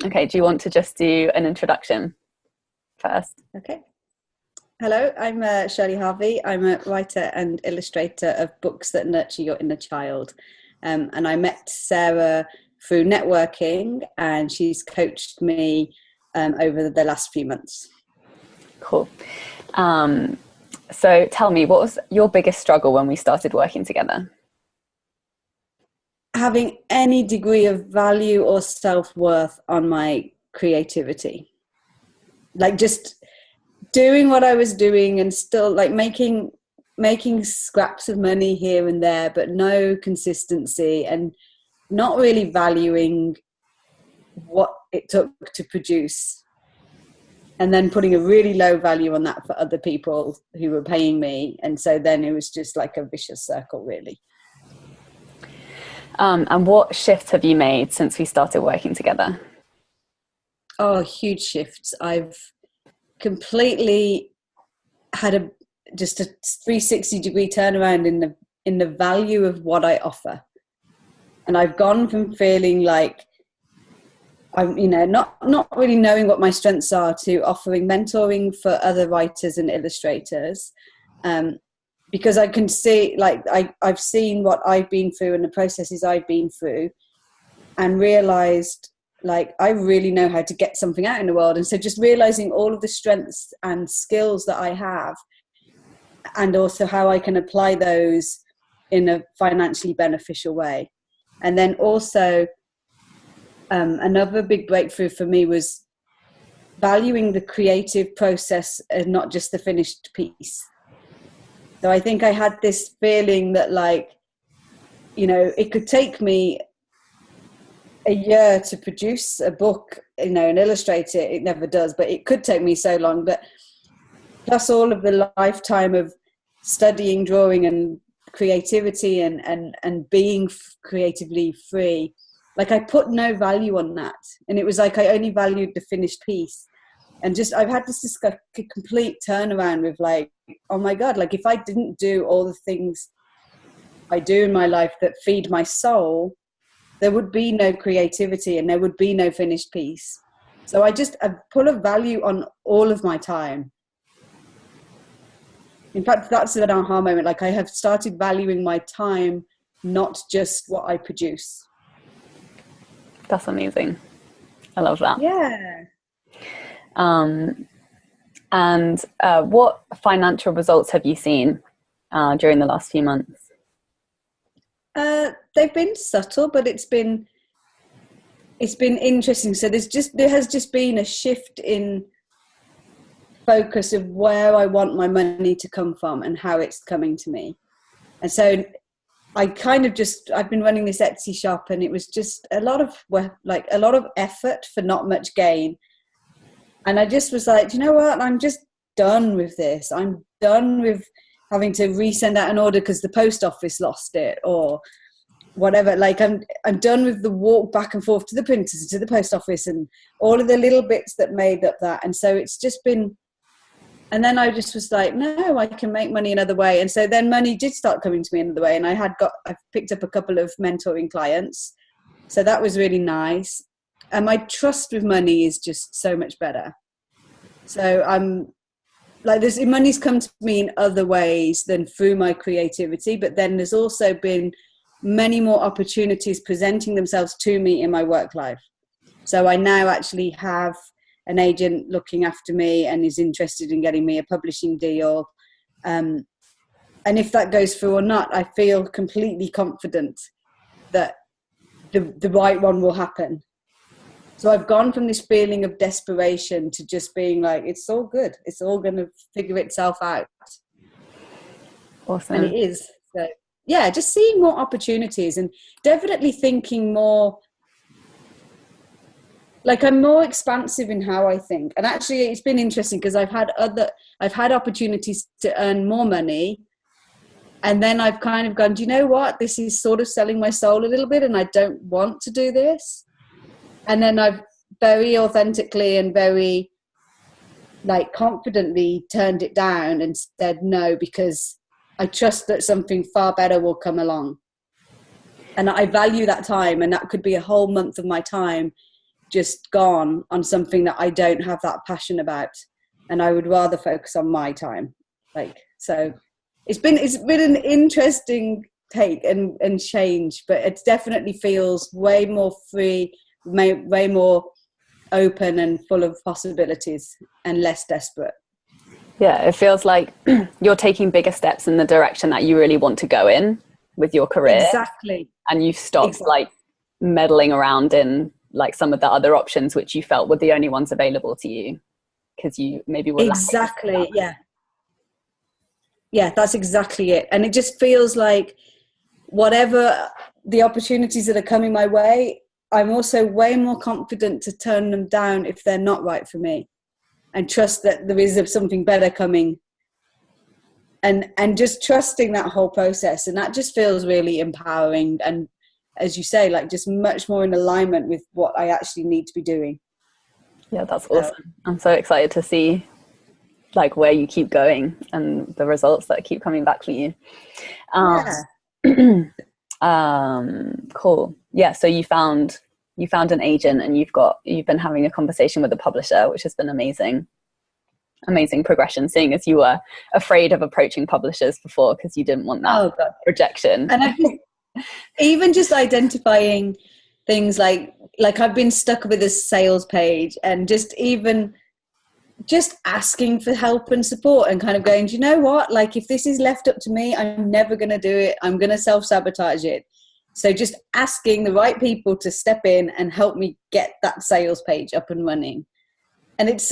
Okay, do you want to just do an introduction first? Okay. Hello, I'm Shirley Harvey. I'm a writer and illustrator of books that nurture your inner child. And I met Sarah through networking, and she's coached me over the last few months. Cool. So tell me, what was your biggest struggle when we started working together? Having any degree of value or self-worth on my creativity. Like just doing what I was doing and still like making scraps of money here and there, but no consistency and not really valuing what it took to produce, and then putting a really low value on that for other people who were paying me. And so then it was just like a vicious circle, really. And what shifts have you made since we started working together? Oh, huge shifts. I've completely had just a 360-degree turnaround in the value of what I offer. And I've gone from feeling like I'm, not really knowing what my strengths are, to offering mentoring for other writers and illustrators. Because I can see, like, I've seen what I've been through and the processes I've been through, and realized, like, I really know how to get something out in the world. And so just realizing all of the strengths and skills that I have, and also how I can apply those in a financially beneficial way. And then also, another big breakthrough for me was valuing the creative process and not just the finished piece. So I think I had this feeling that, like, it could take me a year to produce a book, and illustrate it. It never does, but it could take me so long. But plus all of the lifetime of studying drawing and creativity and being creatively free, like, I put no value on that. And it was like I only valued the finished piece. And just I've had this complete turnaround with, like, oh my God, like, if I didn't do all the things I do in my life that feed my soul, there would be no creativity and there would be no finished piece. So I put a value on all of my time. In fact, that's an aha moment. Like, I have started valuing my time, not just what I produce. That's amazing. I love that. Yeah. And what financial results have you seen during the last few months? They've been subtle, but it's been interesting. So there has just been a shift in focus of where I want my money to come from and how it's coming to me. And so I kind of I've been running this Etsy shop, and it was just a lot of effort for not much gain. And I just was like, you know what? I'm just done with this. I'm done with having to resend out an order because the post office lost it or whatever. Like, I'm done with the walk back and forth to the printers and to the post office and all of the little bits that made up that. And so it's just been, and then I just was like, no, I can make money another way. And so then money did start coming to me another way. And I've picked up a couple of mentoring clients. So that was really nice. And my trust with money is just so much better. So I'm like, money's come to me in other ways than through my creativity, but then there's also been many more opportunities presenting themselves to me in my work life. So I now actually have an agent looking after me and is interested in getting me a publishing deal. And if that goes through or not, I feel completely confident that the right one will happen. So I've gone from this feeling of desperation to just being like, it's all good. It's all going to figure itself out. Awesome. And it is. So yeah, just seeing more opportunities and definitely thinking more, like, I'm more expansive in how I think. And actually it's been interesting because I've had opportunities to earn more money. And then I've kind of gone, do you know what? This is sort of selling my soul a little bit and I don't want to do this. And then I've very authentically and very, like, confidently turned it down and said no, because I trust that something far better will come along. And I value that time. And that could be a whole month of my time just gone on something that I don't have that passion about, and I would rather focus on my time. Like, so it's been an interesting take and change, but it definitely feels way more free, way more open and full of possibilities, and less desperate. Yeah, it feels like you're taking bigger steps in the direction that you really want to go in with your career. Exactly. And you've stopped like meddling around in like some of the other options which you felt were the only ones available to you because you maybe were exactly. Yeah, that's exactly it. And it just feels like whatever the opportunities that are coming my way, I'm also way more confident to turn them down if they're not right for me, and trust that there is something better coming, and just trusting that whole process. And that just feels really empowering, and as you say, like just much more in alignment with what I actually need to be doing. Yeah, that's awesome. I'm so excited to see like where you keep going and the results that keep coming back for you. Cool. Yeah, so you found an agent, and you've been having a conversation with a publisher, which has been amazing progression, seeing as you were afraid of approaching publishers before because you didn't want that rejection. And I think even just identifying things like I've been stuck with a sales page, and just asking for help and support, and kind of going, do you know what, like if this is left up to me, I'm never going to do it. I'm going to self-sabotage it. So just asking the right people to step in and help me get that sales page up and running. And it's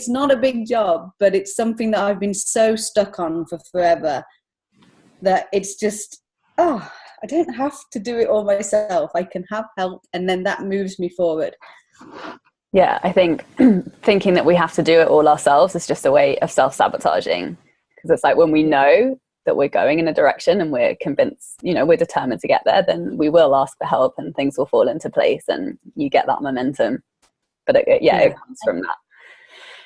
not a big job, but it's something that I've been so stuck on for forever that it's just, I don't have to do it all myself. I can have help, and then that moves me forward. Yeah, I think thinking that we have to do it all ourselves is just a way of self-sabotaging, because it's like when we know that we're going in a direction and we're convinced, we're determined to get there, then we will ask for help and things will fall into place and you get that momentum. But it comes from that.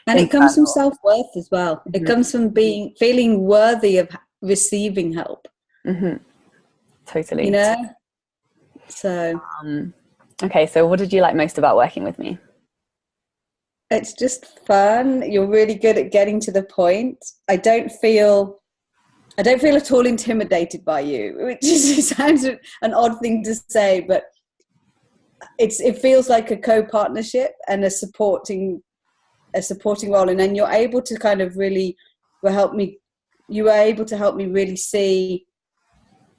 And it comes from self-worth as well. Mm-hmm. It comes from feeling worthy of receiving help. Mm-hmm. Totally. So. Okay, so what did you like most about working with me? It's just fun. You're really good at getting to the point. I don't feel at all intimidated by you, which sounds an odd thing to say, but it feels like a co-partnership and a supporting role. And then you're able to kind of really you were able to help me really see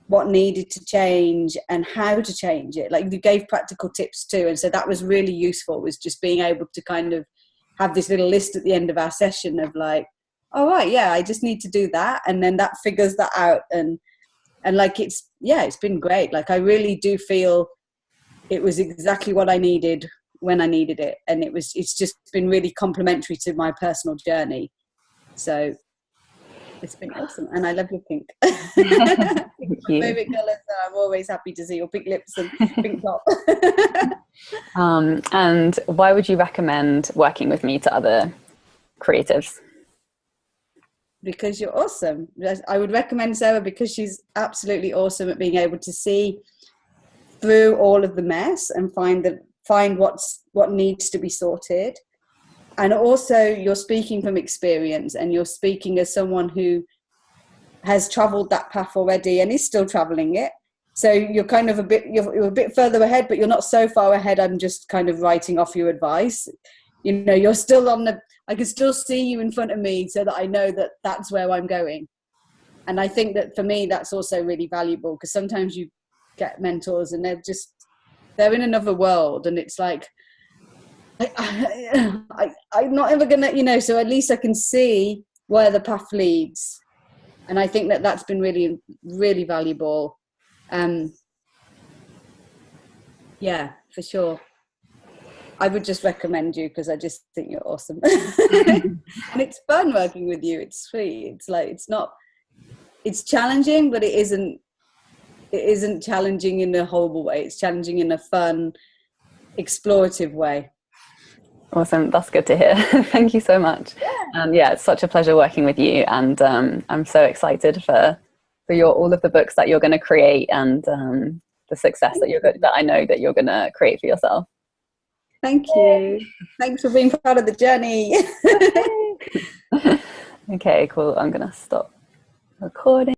what needed to change and how to change it. Like you gave practical tips too. And so that was really useful, was just being able to kind of have this little list at the end of our session of like, all right, yeah, I just need to do that. And then that figures that out. And like, it's been great. Like I really do feel it was exactly what I needed when I needed it. And it's just been really complementary to my personal journey. So it's been awesome. And I love your pink. Thank you. My favorite color, so I'm always happy to see your pink lips and pink top. And why would you recommend working with me to other creatives? Because you're awesome. I would recommend Sarah because she's absolutely awesome at being able to see through all of the mess and find what needs to be sorted. And also you're speaking from experience, and you're speaking as someone who has traveled that path already and is still traveling it. So you're kind of you're a bit further ahead, but you're not so far ahead I'm just kind of writing off your advice. You're still I can still see you in front of me so that I know that that's where I'm going. And I think that for me, that's also really valuable, because sometimes you get mentors and they're in another world, and it's like, I'm not ever gonna, so at least I can see where the path leads. And I think that that's been really, really valuable. Yeah, for sure. I would just recommend you because I just think you're awesome. And it's fun working with you. It's sweet. It's like, it's challenging, but it isn't challenging in a horrible way. It's challenging in a fun, explorative way. Awesome. That's good to hear. Thank you so much. Yeah, it's such a pleasure working with you. And I'm so excited for all of the books that you're going to create, and the success that I know that you're going to create for yourself. Thank you. Thanks for being part of the journey. Okay, cool. I'm going to stop recording.